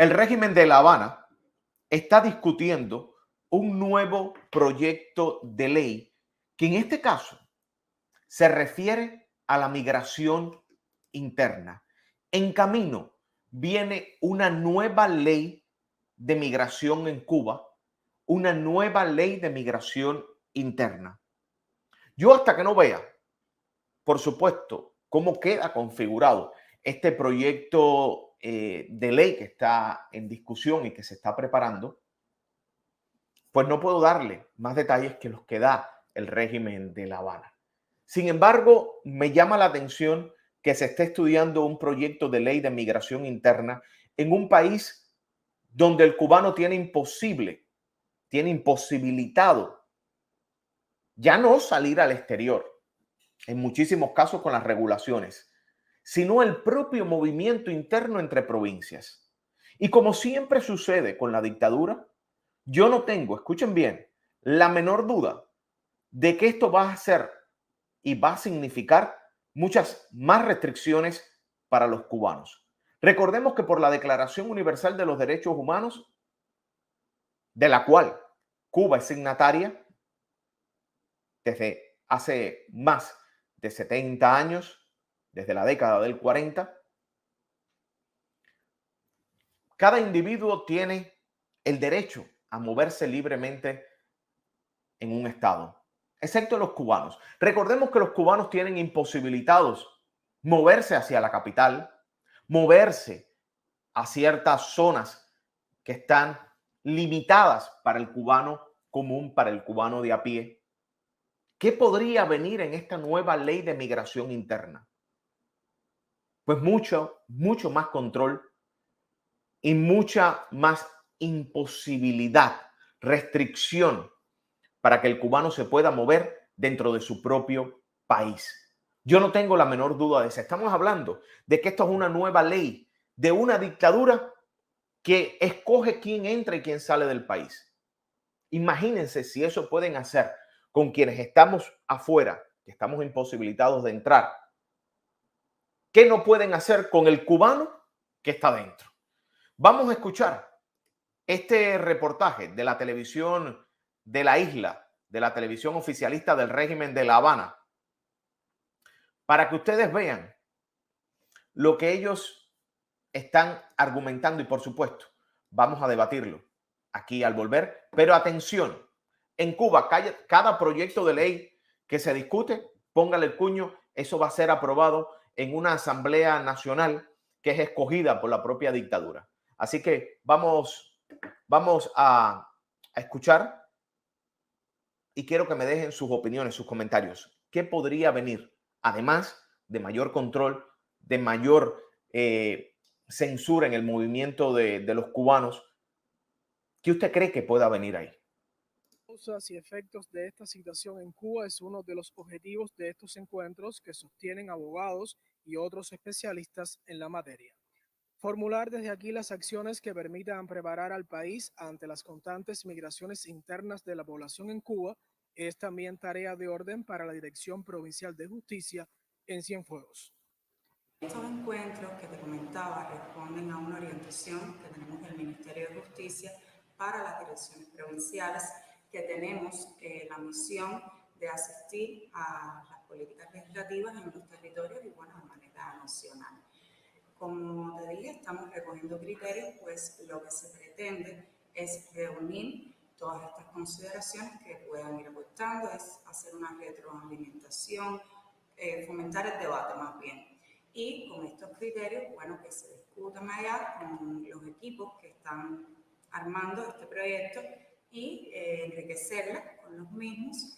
El régimen de La Habana está discutiendo un nuevo proyecto de ley que en este caso se refiere a la migración interna. En camino viene una nueva ley de migración en Cuba, una nueva ley de migración interna. Yo hasta que no vea, por supuesto, cómo queda configurado este proyecto de ley que está en discusión y que se está preparando, pues no puedo darle más detalles que los que da el régimen de La Habana. Sin embargo, me llama la atención que se esté estudiando un proyecto de ley de migración interna en un país donde el cubano tiene imposibilitado ya no salir al exterior, en muchísimos casos con las regulaciones, sino el propio movimiento interno entre provincias. Y como siempre sucede con la dictadura, yo no tengo, escuchen bien, la menor duda de que esto va a ser y va a significar muchas más restricciones para los cubanos. Recordemos que por la Declaración Universal de los Derechos Humanos, de la cual Cuba es signataria desde hace más de 70 años, desde la década del 40, cada individuo tiene el derecho a moverse libremente en un estado, excepto los cubanos. Recordemos que los cubanos tienen imposibilitados moverse hacia la capital, moverse a ciertas zonas que están limitadas para el cubano común, para el cubano de a pie. ¿Qué podría venir en esta nueva ley de migración interna? Pues mucho más control y mucha más imposibilidad, restricción para que el cubano se pueda mover dentro de su propio país. Yo no tengo la menor duda de eso. Estamos hablando de que esto es una nueva ley de una dictadura que escoge quién entra y quién sale del país. Imagínense si eso pueden hacer con quienes estamos afuera, que estamos imposibilitados de entrar. ¿Qué no pueden hacer con el cubano que está dentro? Vamos a escuchar este reportaje de la televisión de la isla, de la televisión oficialista del régimen de La Habana, para que ustedes vean lo que ellos están argumentando y, por supuesto, vamos a debatirlo aquí al volver. Pero atención, en Cuba, cada proyecto de ley que se discute, póngale el cuño, eso va a ser aprobado en una asamblea nacional que es escogida por la propia dictadura. Así que vamos a escuchar y quiero que me dejen sus opiniones, sus comentarios. ¿Qué podría venir? Además de mayor control, de mayor censura en el movimiento de los cubanos, ¿qué usted cree que pueda venir ahí? Causas y efectos de esta situación en Cuba es uno de los objetivos de estos encuentros que sostienen abogados y otros especialistas en la materia. Formular desde aquí las acciones que permitan preparar al país ante las constantes migraciones internas de la población en Cuba es también tarea de orden para la Dirección Provincial de Justicia en Cienfuegos. Estos encuentros que te comentaba responden a una orientación que tenemos del Ministerio de Justicia para las direcciones provinciales, que tenemos la misión de asistir a las políticas legislativas en los territorios y bueno, de manera nacional. Como te dije, estamos recogiendo criterios, pues lo que se pretende es reunir todas estas consideraciones que puedan ir aportando, es hacer una retroalimentación, fomentar el debate más bien. Y con estos criterios, bueno, que se discutan allá con los equipos que están armando este proyecto y enriquecerla con los mismos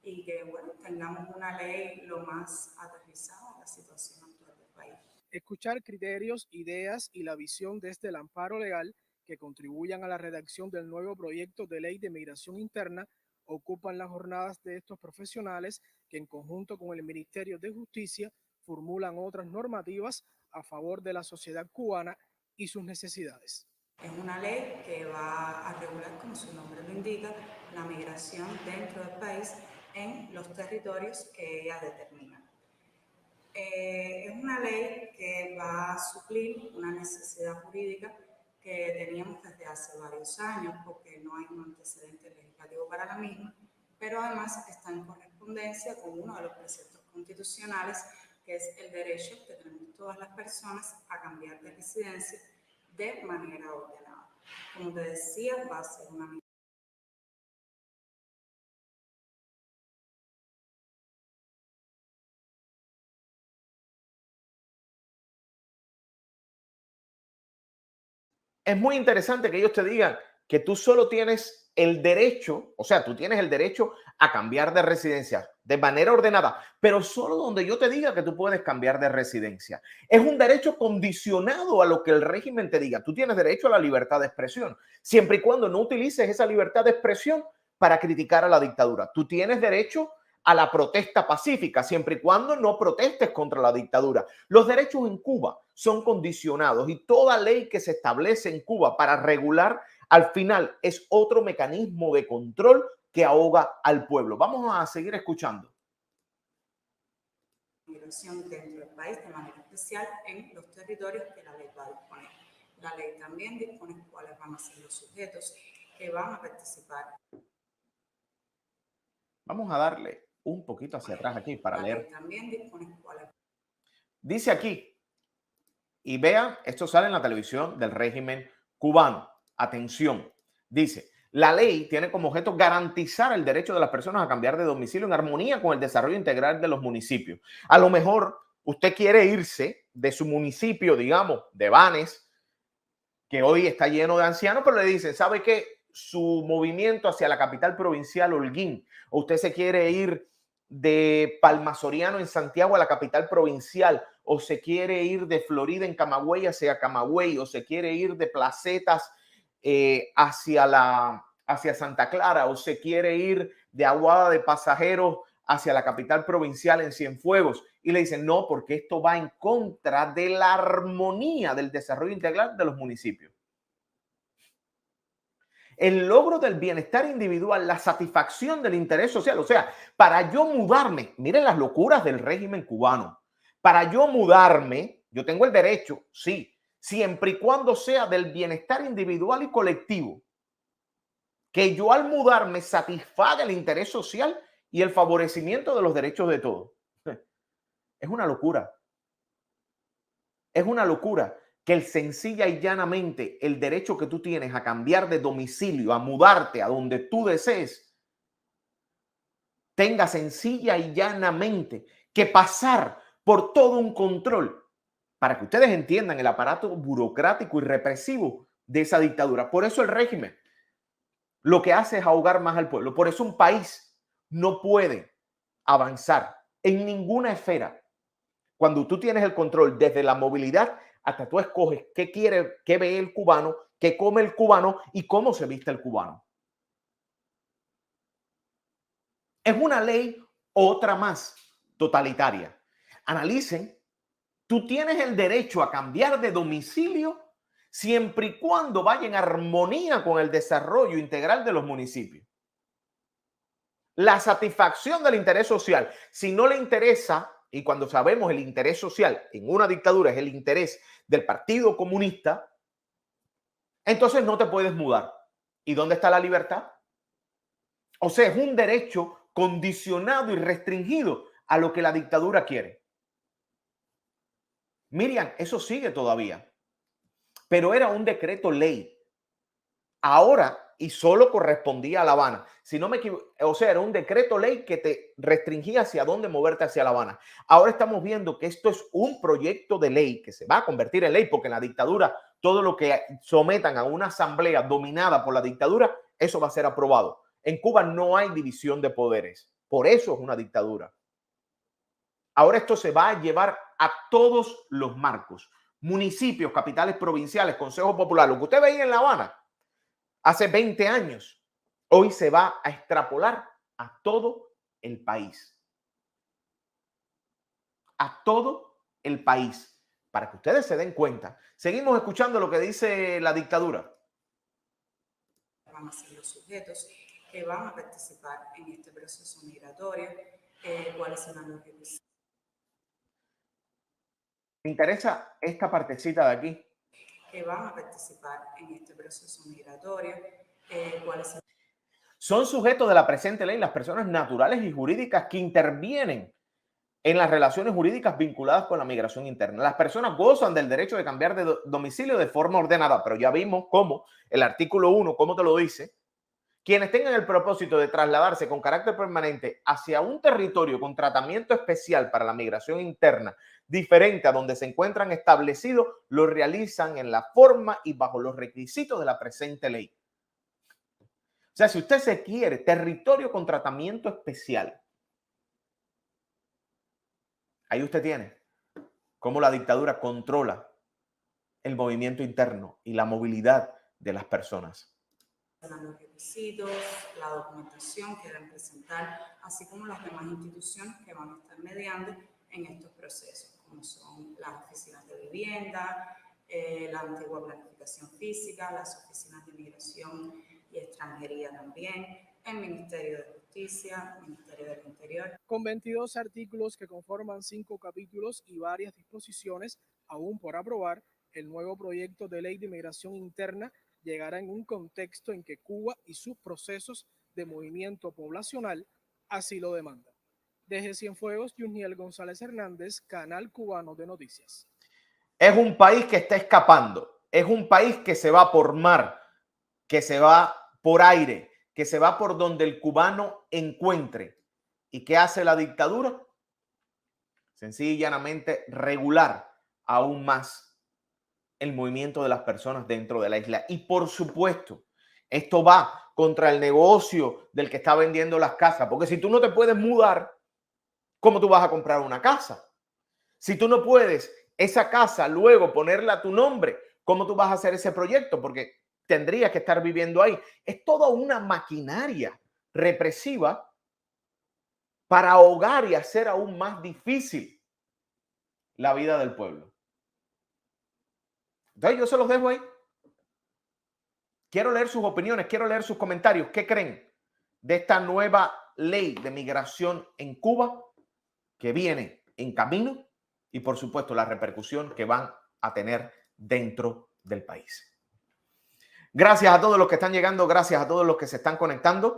y que, bueno, tengamos una ley lo más aterrizada a la situación actual del país. Escuchar criterios, ideas y la visión desde el amparo legal que contribuyan a la redacción del nuevo proyecto de ley de migración interna ocupan las jornadas de estos profesionales que en conjunto con el Ministerio de Justicia formulan otras normativas a favor de la sociedad cubana y sus necesidades. Es una ley que va a regular, como su nombre lo indica, la migración dentro del país en los territorios que ella determina. Es una ley que va a suplir una necesidad jurídica que teníamos desde hace varios años, porque no hay un antecedente legislativo para la misma, pero además está en correspondencia con uno de los preceptos constitucionales, que es el derecho que tenemos todas las personas a cambiar de residencia de manera ordenada. Como te decía, va a ser una medida. Es muy interesante que ellos te digan que tú solo tienes el derecho, o sea, tú tienes el derecho a cambiar de residencia de manera ordenada, pero solo donde yo te diga que tú puedes cambiar de residencia. Es un derecho condicionado a lo que el régimen te diga. Tú tienes derecho a la libertad de expresión, siempre y cuando no utilices esa libertad de expresión para criticar a la dictadura. Tú tienes derecho a la protesta pacífica, siempre y cuando no protestes contra la dictadura. Los derechos en Cuba son condicionados y toda ley que se establece en Cuba para regular, al final es otro mecanismo de control que ahoga al pueblo. Vamos a seguir escuchando. Migración dentro del país, de manera especial en los territorios que la ley va a disponer. La ley también dispone cuáles van a ser los sujetos que van a participar. Vamos a darle un poquito hacia atrás aquí para leer. La ley también dispone cuáles. Dice aquí, y vea, esto sale en la televisión del régimen cubano. Atención, dice, la ley tiene como objeto garantizar el derecho de las personas a cambiar de domicilio en armonía con el desarrollo integral de los municipios. A lo mejor usted quiere irse de su municipio, digamos, de Banes, que hoy está lleno de ancianos, pero le dicen, ¿sabe qué? Su movimiento hacia la capital provincial, Holguín, o usted se quiere ir de Palmasoriano en Santiago a la capital provincial, o se quiere ir de Florida en Camagüey hacia Camagüey, o se quiere ir de Placetas hacia Santa Clara, o se quiere ir de Aguada de Pasajeros hacia la capital provincial en Cienfuegos, y le dicen no, porque esto va en contra de la armonía del desarrollo integral de los municipios. El logro del bienestar individual, la satisfacción del interés social. O sea, para yo mudarme, miren las locuras del régimen cubano. Para yo mudarme, yo tengo el derecho, sí, siempre y cuando sea del bienestar individual y colectivo. Que yo al mudarme satisfaga el interés social y el favorecimiento de los derechos de todos. Es una locura. Es una locura que el sencilla y llanamente el derecho que tú tienes a cambiar de domicilio, a mudarte a donde tú desees, tenga sencilla y llanamente que pasar por todo un control para que ustedes entiendan el aparato burocrático y represivo de esa dictadura. Por eso el régimen lo que hace es ahogar más al pueblo. Por eso un país no puede avanzar en ninguna esfera cuando tú tienes el control desde la movilidad hasta tú escoges qué quiere, qué ve el cubano, qué come el cubano y cómo se viste el cubano. Es una ley, otra más, totalitaria. Analicen, tú tienes el derecho a cambiar de domicilio siempre y cuando vaya en armonía con el desarrollo integral de los municipios. La satisfacción del interés social, si no le interesa, y cuando sabemos el interés social en una dictadura es el interés del Partido Comunista, entonces no te puedes mudar. ¿Y dónde está la libertad? O sea, es un derecho condicionado y restringido a lo que la dictadura quiere. Miriam, eso sigue todavía, pero era un decreto ley. Ahora, y solo correspondía a La Habana. Si no me equivoco, o sea, era un decreto ley que te restringía hacia dónde moverte hacia La Habana. Ahora estamos viendo que esto es un proyecto de ley que se va a convertir en ley porque en la dictadura todo lo que sometan a una asamblea dominada por la dictadura, eso va a ser aprobado. En Cuba no hay división de poderes. Por eso es una dictadura. Ahora esto se va a llevar a todos los marcos. Municipios, capitales provinciales, consejos populares. Lo que usted veía en La Habana hace 20 años, hoy se va a extrapolar a todo el país. A todo el país. Para que ustedes se den cuenta. Seguimos escuchando lo que dice la dictadura. Van a ser los sujetos que van a participar en este proceso migratorio, cuáles serán los requisitos. Me interesa esta partecita de aquí. que van a participar en este proceso migratorio, cuáles son sujetos de la presente ley las personas naturales y jurídicas que intervienen en las relaciones jurídicas vinculadas con la migración interna. Las personas gozan del derecho de cambiar de domicilio de forma ordenada, pero ya vimos cómo el artículo 1, cómo te lo dice, quienes tengan el propósito de trasladarse con carácter permanente hacia un territorio con tratamiento especial para la migración interna diferente a donde se encuentran establecidos, lo realizan en la forma y bajo los requisitos de la presente ley. O sea, si usted se quiere territorio con tratamiento especial, ahí usted tiene cómo la dictadura controla el movimiento interno y la movilidad de las personas. Los requisitos, la documentación que deben presentar, así como las demás instituciones que van a estar mediando en estos procesos, como son las oficinas de vivienda, la antigua planificación física, las oficinas de migración y extranjería también, el Ministerio de Justicia, el Ministerio del Interior. Con 22 artículos que conforman 5 capítulos y varias disposiciones aún por aprobar, el nuevo proyecto de ley de migración interna llegará en un contexto en que Cuba y sus procesos de movimiento poblacional así lo demandan. Desde Cienfuegos, Yuniel González Hernández, Canal Cubano de Noticias. Es un país que está escapando, es un país que se va por mar, que se va por aire, que se va por donde el cubano encuentre. ¿Y qué hace la dictadura? Sencilla y llanamente regular aún más el movimiento de las personas dentro de la isla. Y por supuesto, esto va contra el negocio del que está vendiendo las casas, porque si tú no te puedes mudar, ¿cómo tú vas a comprar una casa? Si tú no puedes esa casa luego ponerla a tu nombre, ¿cómo tú vas a hacer ese proyecto? Porque tendrías que estar viviendo ahí. Es toda una maquinaria represiva para ahogar y hacer aún más difícil la vida del pueblo. Entonces yo se los dejo ahí. Quiero leer sus opiniones, quiero leer sus comentarios. ¿Qué creen de esta nueva ley de migración en Cuba que viene en camino? Y por supuesto la repercusión que van a tener dentro del país. Gracias a todos los que están llegando, gracias a todos los que se están conectando.